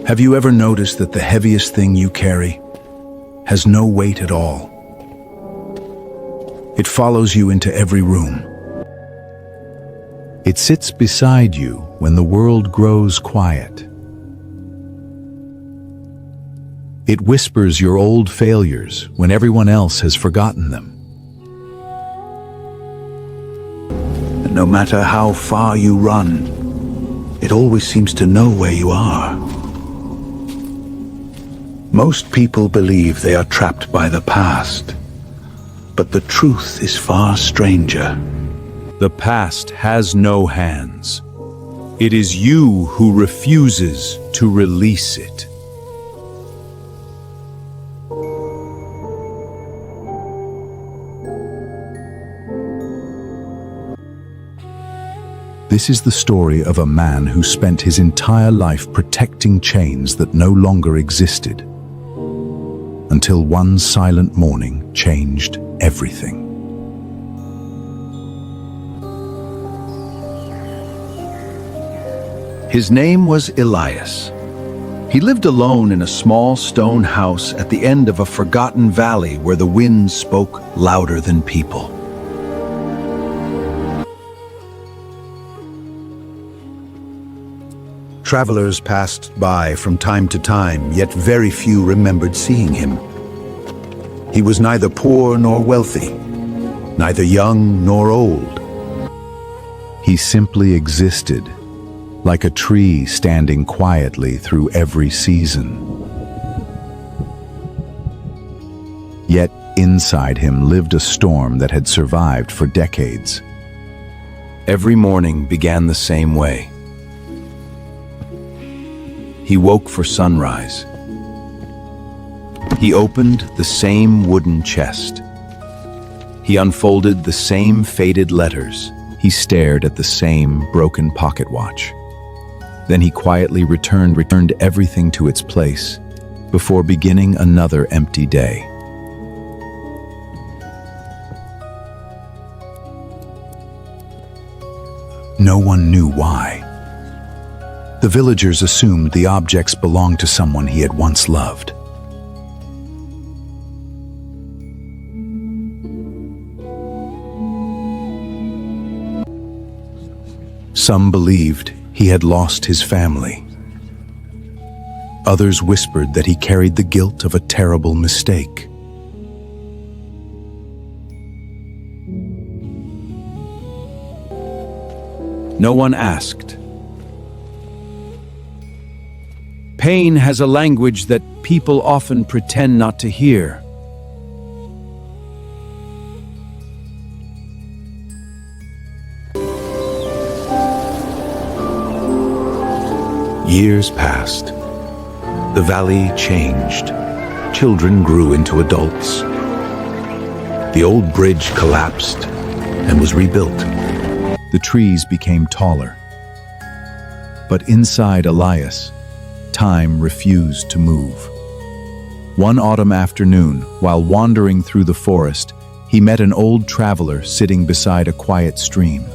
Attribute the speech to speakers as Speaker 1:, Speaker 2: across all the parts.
Speaker 1: Have you ever noticed that the heaviest thing you carry has no weight at all? It follows you into every room. It sits beside you when the world grows quiet. It whispers your old failures when everyone else has forgotten them. And no matter how far you run, it always seems to know where you are. Most people believe they are trapped by the past, but the truth is far stranger. The past has no hands. It is you who refuses to release it. This is the story of a man who spent his entire life protecting chains that no longer existed, until one silent morning changed everything. His name was Elias. He lived alone in a small stone house at the end of a forgotten valley where the wind spoke louder than people. Travelers passed by from time to time, yet very few remembered seeing him. He was neither poor nor wealthy, neither young nor old. He simply existed, like a tree standing quietly through every season. Yet inside him lived a storm that had survived for decades. Every morning began the same way. He woke for sunrise. He opened the same wooden chest. He unfolded the same faded letters. He stared at the same broken pocket watch. Then he quietly returned everything to its place before beginning another empty day. No one knew why. The villagers assumed the objects belonged to someone he had once loved. Some believed he had lost his family. Others whispered that he carried the guilt of a terrible mistake. No one asked. Pain has a language that people often pretend not to hear. Years passed. The valley changed. Children grew into adults. The old bridge collapsed and was rebuilt. The trees became taller. But inside Elias, time refused to move. One autumn afternoon, while wandering through the forest, he met an old traveler sitting beside a quiet stream.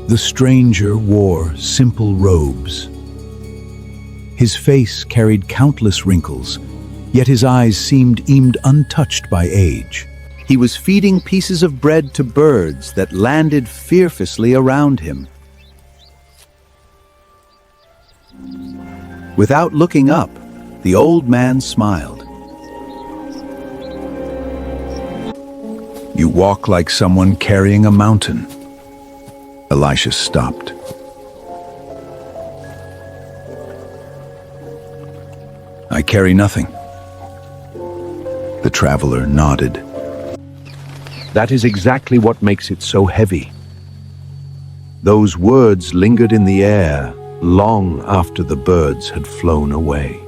Speaker 1: The stranger wore simple robes. His face carried countless wrinkles, yet his eyes seemed untouched by age. He was feeding pieces of bread to birds that landed fearlessly around him. Without looking up, the old man smiled. "You walk like someone carrying a mountain." Elias stopped. "I carry nothing." The traveler nodded. "That is exactly what makes it so heavy." Those words lingered in the air long after the birds had flown away.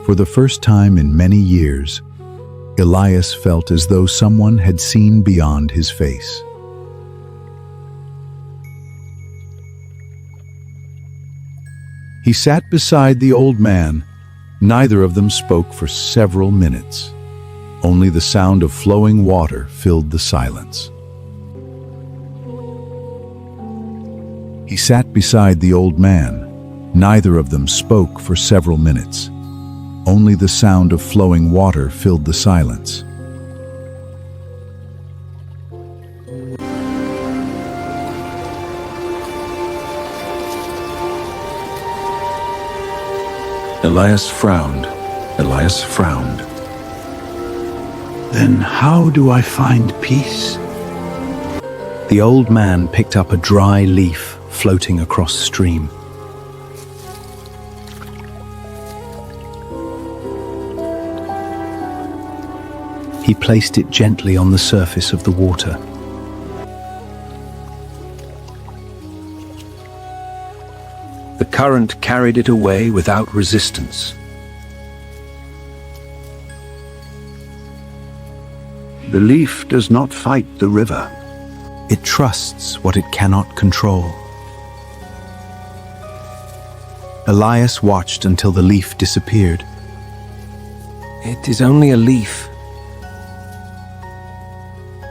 Speaker 1: For the first time in many years, Elias felt as though someone had seen beyond his face. He sat beside the old man. Neither of them spoke for several minutes. Only the sound of flowing water filled the silence. He sat beside the old man. Neither of them spoke for several minutes. Only the sound of flowing water filled the silence. Elias frowned. Elias frowned. Then how do I find peace?
Speaker 2: The old man picked up a dry leaf floating across stream. He placed it gently on the surface of the water. The current carried it away without resistance.
Speaker 1: The leaf does not fight the river.
Speaker 2: It trusts what it cannot control. Elias watched until the leaf disappeared. It is only a leaf.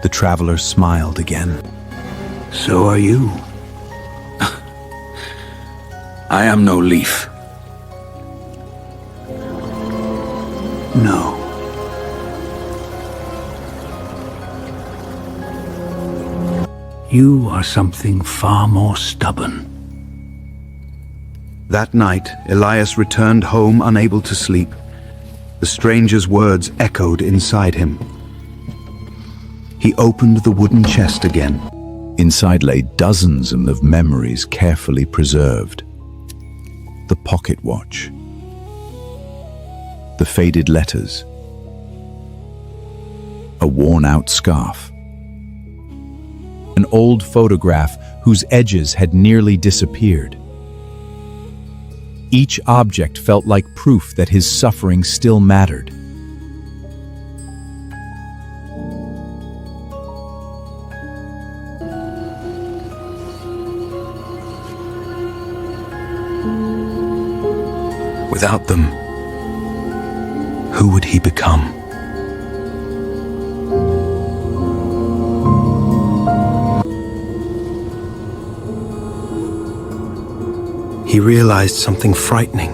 Speaker 2: The traveler smiled again.
Speaker 1: So are you. I am no leaf. No. You are something far more stubborn. That night, Elias returned home unable to sleep. The stranger's words echoed inside him. He opened the wooden chest again. Inside lay dozens of memories carefully preserved. The pocket watch, the faded letters, a worn-out scarf, an old photograph whose edges had nearly disappeared. Each object felt like proof that his suffering still mattered. Without them, who would he become?
Speaker 2: He realized something frightening.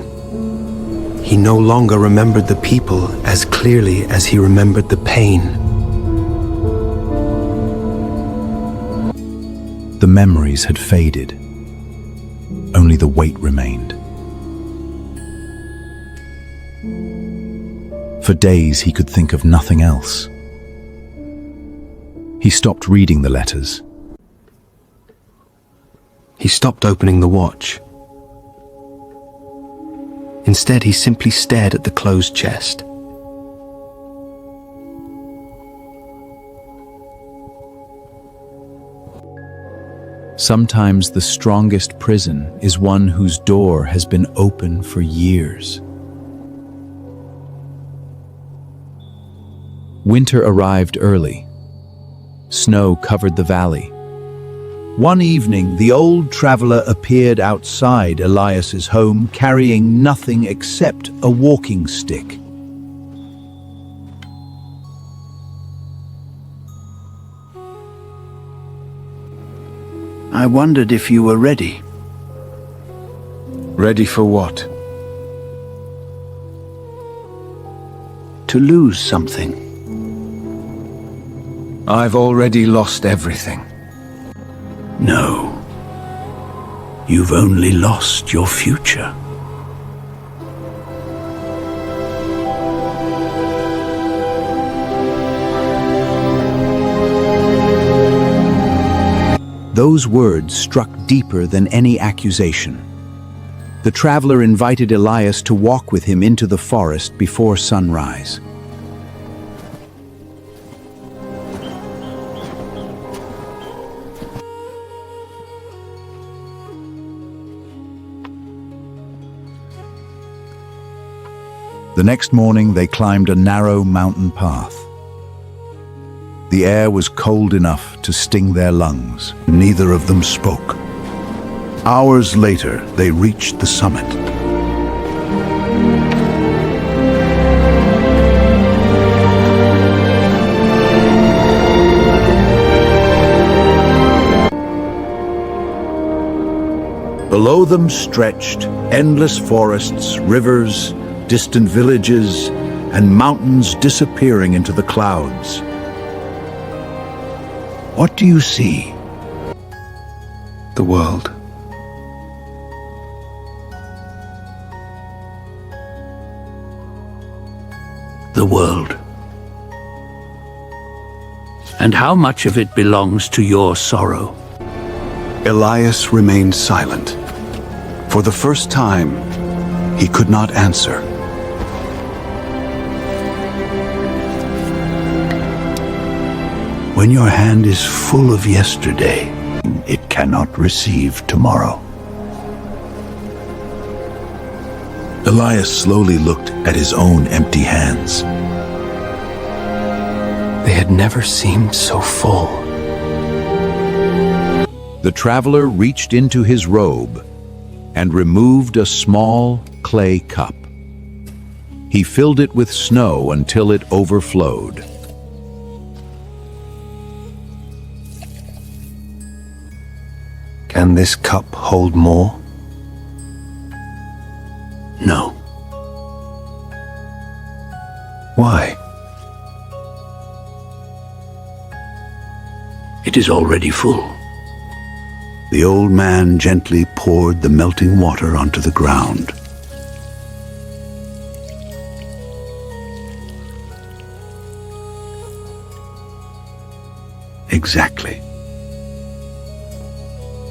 Speaker 2: He no longer remembered the people as clearly as he remembered the pain. The memories had faded. Only the weight remained. For days he could think of nothing else. He stopped reading the letters. He stopped opening the watch. Instead, he simply stared at the closed chest. Sometimes the strongest prison is one whose door has been open for years. Winter arrived early. Snow covered the valley. One evening, the old traveler appeared outside Elias's home carrying nothing except a walking stick.
Speaker 1: I wondered if you were ready.
Speaker 2: Ready for what?
Speaker 1: To lose something.
Speaker 2: I've already lost everything.
Speaker 1: No. You've only lost your future.
Speaker 2: Those words struck deeper than any accusation. The traveler invited Elias to walk with him into the forest before sunrise. The next morning, they climbed a narrow mountain path. The air was cold enough to sting their lungs.
Speaker 1: Neither of them spoke. Hours later, they reached the summit.
Speaker 2: Below them stretched endless forests, rivers, distant villages, and mountains disappearing into the clouds. What do you see?
Speaker 3: The world.
Speaker 4: The world. And how much of it belongs to your sorrow?
Speaker 3: Elias remained silent. For the first time, he could not answer.
Speaker 2: When your hand is full of yesterday, it cannot receive tomorrow. Elias slowly looked at his own empty hands.
Speaker 3: They had never seemed so full.
Speaker 2: The traveler reached into his robe and removed a small clay cup. He filled it with snow until it overflowed.
Speaker 3: Can this cup hold more?
Speaker 4: No.
Speaker 3: Why?
Speaker 4: It is already full.
Speaker 2: The old man gently poured the melting water onto the ground. Exactly.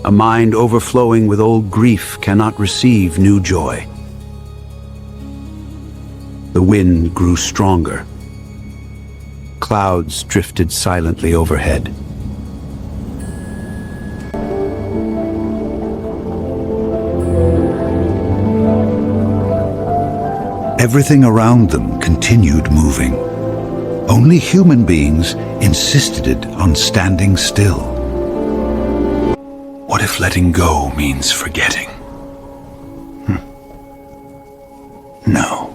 Speaker 2: A mind overflowing with old grief cannot receive new joy. The wind grew stronger. Clouds drifted silently overhead. Everything around them continued moving. Only human beings insisted on standing still. What if letting go means forgetting? No.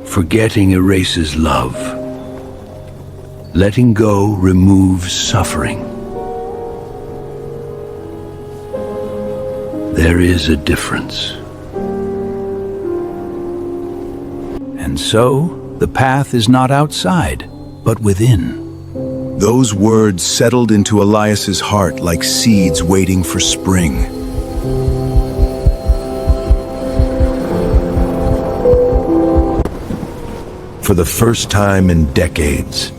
Speaker 2: Forgetting erases love. Letting go removes suffering. There is a difference. And so, the path is not outside, but within. Those words settled into Elias's heart like seeds waiting for spring. For the first time in decades,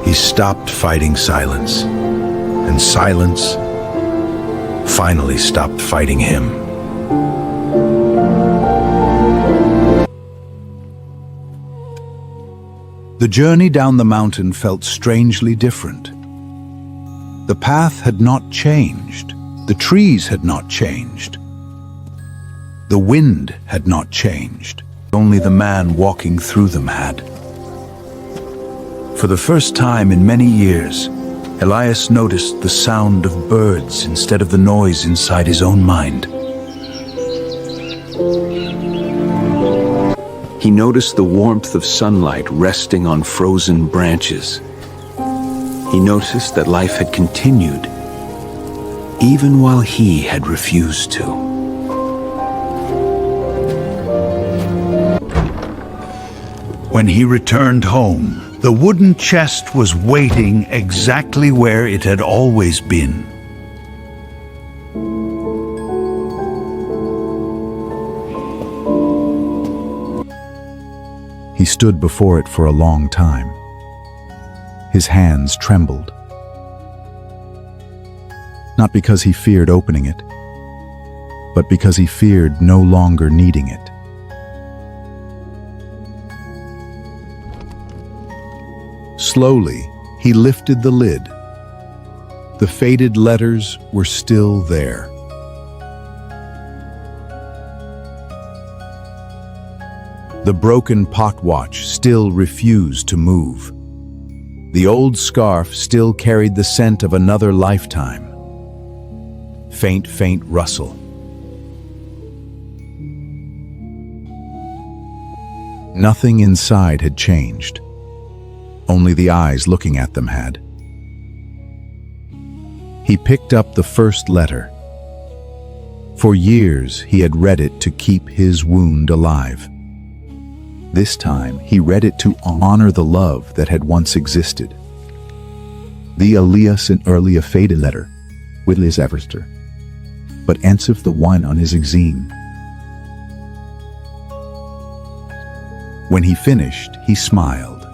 Speaker 2: he stopped fighting silence, and silence finally stopped fighting him. The journey down the mountain felt strangely different. The path had not changed. The trees had not changed. The wind had not changed. Only the man walking through them had. For the first time in many years, Elias noticed the sound of birds instead of the noise inside his own mind. He noticed the warmth of sunlight resting on frozen branches. He noticed that life had continued, even while he had refused to. When he returned home, the wooden chest was waiting exactly where it had always been. He stood before it for a long time. His hands trembled. Not because he feared opening it, but because he feared no longer needing it. Slowly, he lifted the lid. The faded letters were still there. The broken pot watch still refused to move. The old scarf still carried the scent of another lifetime. Faint, faint rustle. Nothing inside had changed. Only the eyes looking at them had. He picked up the first letter. For years, he had read it to keep his wound alive. This time, he read it to honor the love that had once existed. The Elias en early fade letter, with Liz Everster, but ensif the one on his exene. When he finished, he smiled.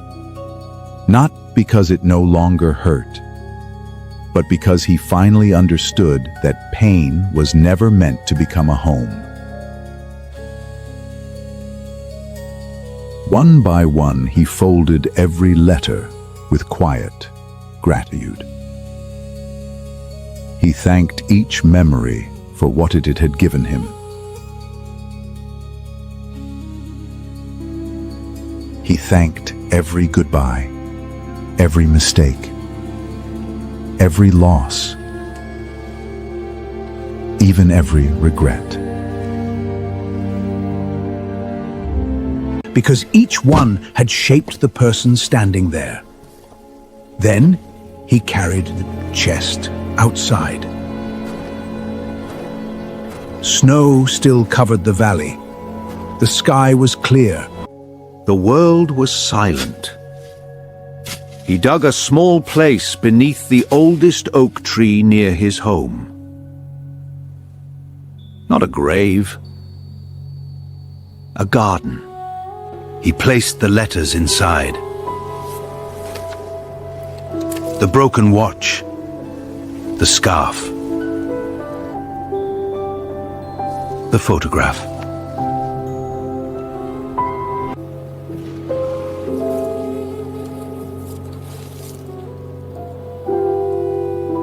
Speaker 2: Not because it no longer hurt, but because he finally understood that pain was never meant to become a home. One by one, he folded every letter with quiet gratitude. He thanked each memory for what it had given him. He thanked every goodbye, every mistake, every loss, even every regret.
Speaker 1: Because each one had shaped the person standing there. Then he carried the chest outside. Snow still covered the valley. The sky was clear.
Speaker 4: The world was silent. He dug a small place beneath the oldest oak tree near his home. Not a grave, a garden. He placed the letters inside. The broken watch, the scarf, the photograph.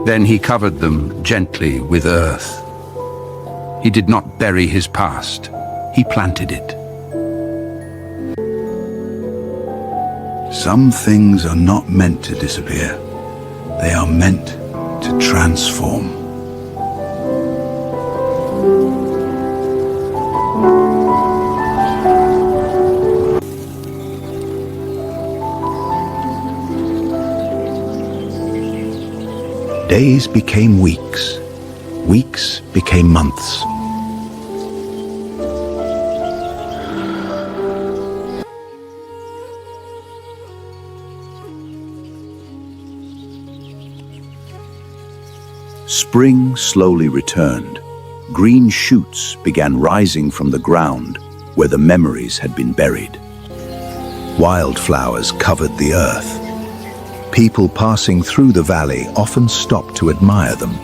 Speaker 4: Then he covered them gently with earth. He did not bury his past. He planted it.
Speaker 3: Some things are not meant to disappear. They are meant to transform.
Speaker 1: Days became weeks. Weeks became months. Spring slowly returned. Green shoots began rising from the ground where the memories had been buried. Wildflowers covered the earth. People passing through the valley often stopped to admire them.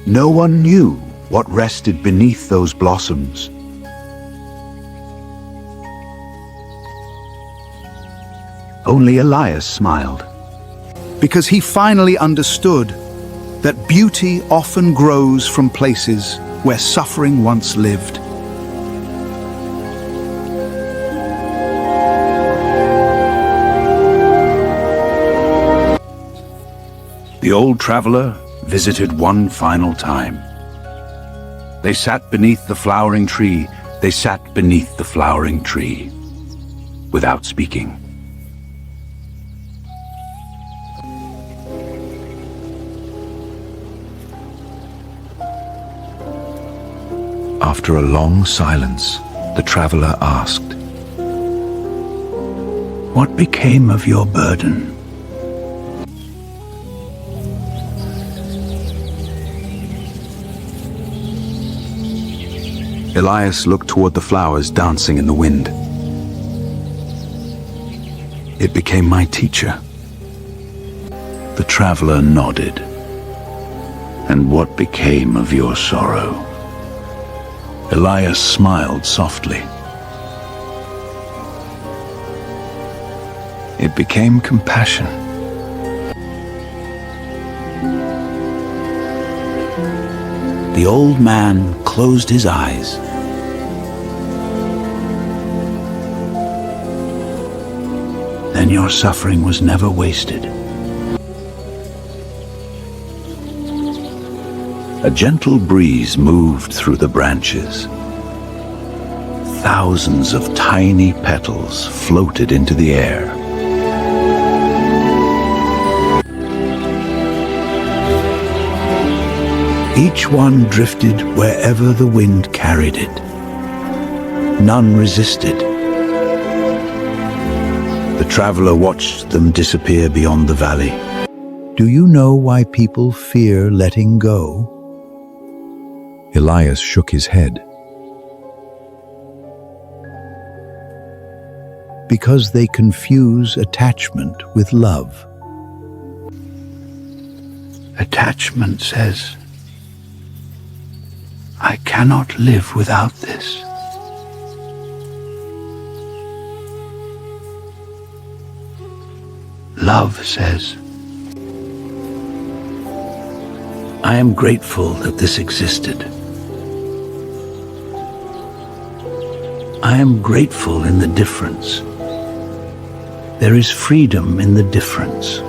Speaker 1: No one knew what rested beneath those blossoms. Only Elias smiled, because he finally understood that beauty often grows from places where suffering once lived. The old traveler visited one final time. They sat beneath the flowering tree. They sat beneath the flowering tree, without speaking. After a long silence, the traveler asked, "What became of your burden?" Elias looked toward the flowers dancing in the wind. "It became my teacher." The traveler nodded. "And what became of your sorrow?" Elias smiled softly. "It became compassion." The old man closed his eyes. "Then your suffering was never wasted. A gentle breeze moved through the branches. Thousands of tiny petals floated into the air. Each one drifted wherever the wind carried it. None resisted. The traveler watched them disappear beyond the valley.
Speaker 2: Do you know why people fear letting go? Elias shook his head. Because they confuse attachment with love.
Speaker 1: Attachment says, I cannot live without this. Love says, I am grateful that this existed. I am grateful in the difference. There is freedom in the difference.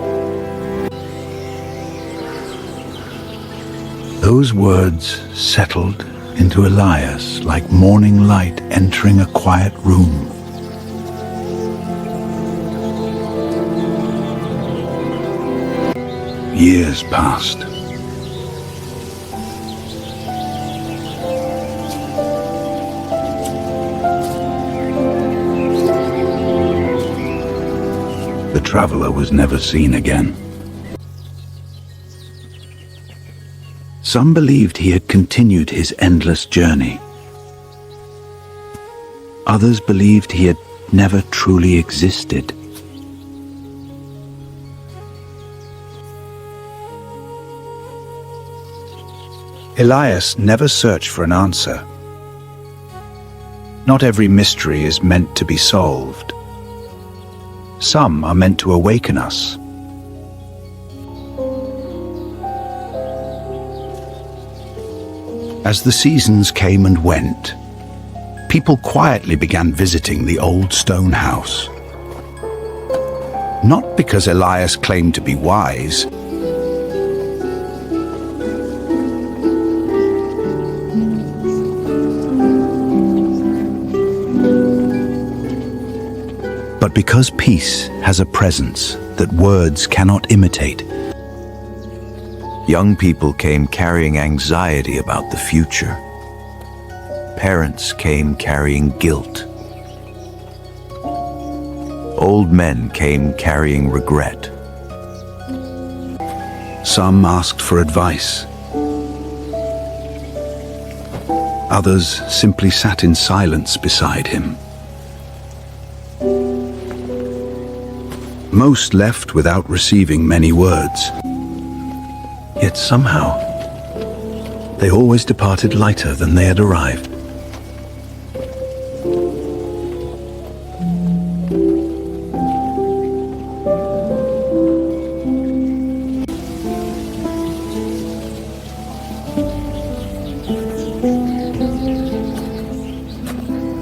Speaker 1: Those words settled into Elias like morning light entering a quiet room. Years passed. The traveler was never seen again. Some believed he had continued his endless journey. Others believed he had never truly existed. Elias never searched for an answer. Not every mystery is meant to be solved. Some are meant to awaken us. As the seasons came and went, people quietly began visiting the old stone house. Not because Elias claimed to be wise, but because peace has a presence that words cannot imitate.
Speaker 4: Young people came carrying anxiety about the future. Parents came carrying guilt. Old men came carrying regret.
Speaker 1: Some asked for advice. Others simply sat in silence beside him. Most left without receiving many words. Yet somehow, they always departed lighter than they had arrived.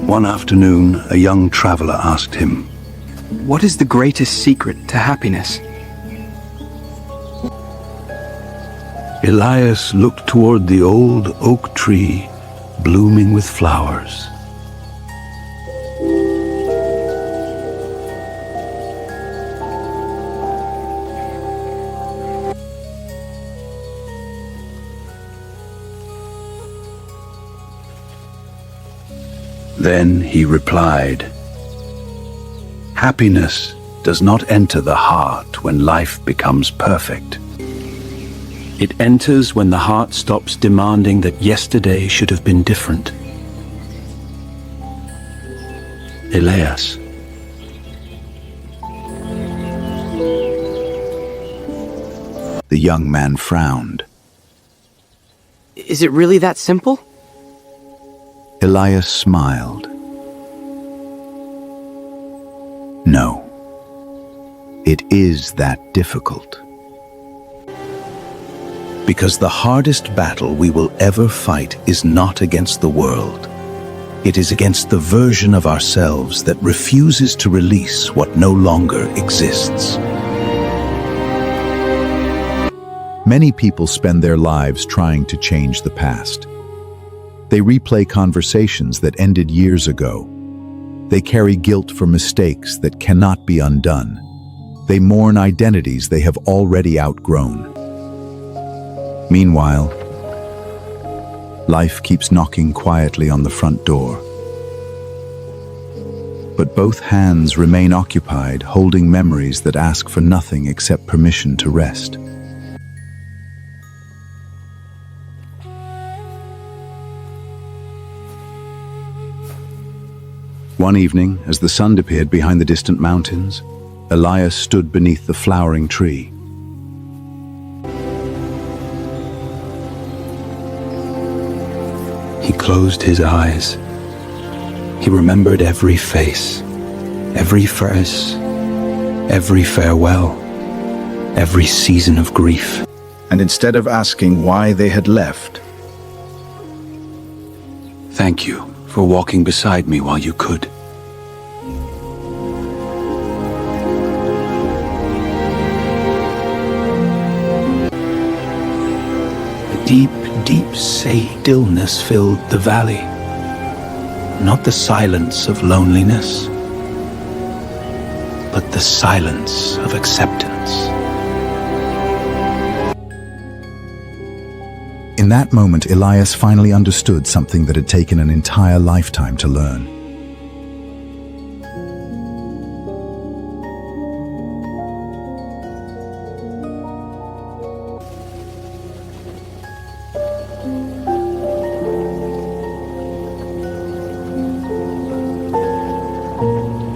Speaker 1: One afternoon, a young traveler asked him,
Speaker 5: "What is the greatest secret to happiness?"
Speaker 1: Elias looked toward the old oak tree blooming with flowers. Then he replied, "Happiness does not enter the heart when life becomes perfect. It enters when the heart stops demanding that yesterday should have been different." Elias.
Speaker 2: The young man frowned.
Speaker 5: Is it really that simple?
Speaker 2: Elias smiled. No, it is that difficult. Because the hardest battle we will ever fight is not against the world. It is against the version of ourselves that refuses to release what no longer exists. Many people spend their lives trying to change the past. They replay conversations that ended years ago. They carry guilt for mistakes that cannot be undone. They mourn identities they have already outgrown. Meanwhile, life keeps knocking quietly on the front door. But both hands remain occupied, holding memories that ask for nothing except permission to rest. One evening, as the sun appeared behind the distant mountains, Elias stood beneath the flowering tree.
Speaker 1: He closed his eyes. He remembered every face, every verse, every farewell, every season of grief.
Speaker 2: And instead of asking why they had left,
Speaker 1: Thank you for walking beside me while you could. A deep, deep stillness filled the valley. Not the silence of loneliness, but the silence of acceptance.
Speaker 2: in that moment, Elias finally understood something that had taken an entire lifetime to learn.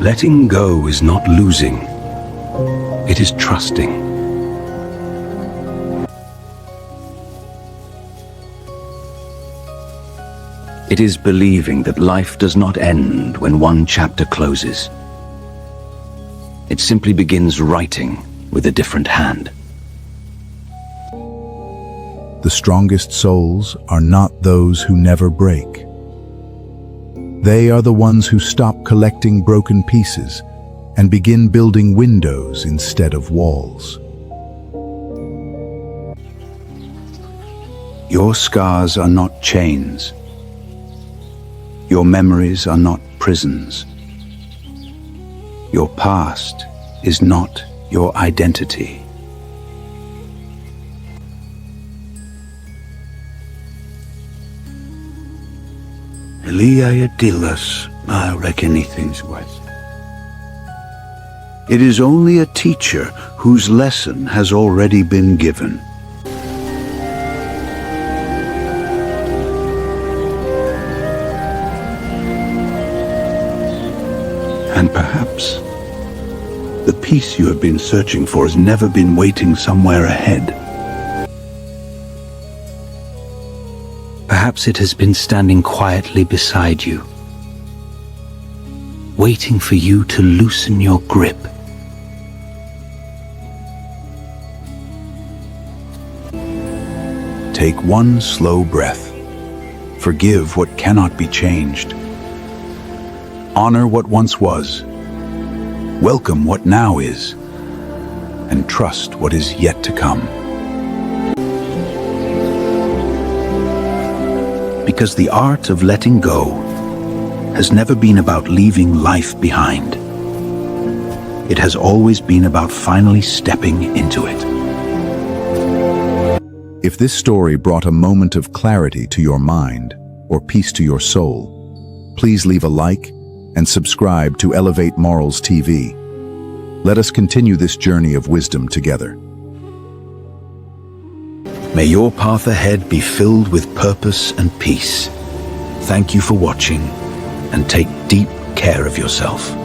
Speaker 1: Letting go is not losing, it is trusting. It is believing that life does not end when one chapter closes. It simply begins writing with a different hand.
Speaker 2: The strongest souls are not those who never break. They are the ones who stop collecting broken pieces and begin building windows instead of walls.
Speaker 1: Your scars are not chains. Your memories are not prisons. Your past is not your identity. Elias, I reckon things was.
Speaker 4: It is only a teacher whose lesson has already been given.
Speaker 1: And perhaps the peace you have been searching for has never been waiting somewhere ahead. Perhaps it has been standing quietly beside you, waiting for you to loosen your grip.
Speaker 2: Take one slow breath. Forgive what cannot be changed. Honor what once was. Welcome what now is. And trust what is yet to come.
Speaker 1: Because the art of letting go has never been about leaving life behind. It has always been about finally stepping into it.
Speaker 2: If this story brought a moment of clarity to your mind or peace to your soul, please leave a like and subscribe to Elevate Morals TV. Let us continue this journey of wisdom together.
Speaker 1: May your path ahead be filled with purpose and peace. Thank you for watching, and take deep care of yourself.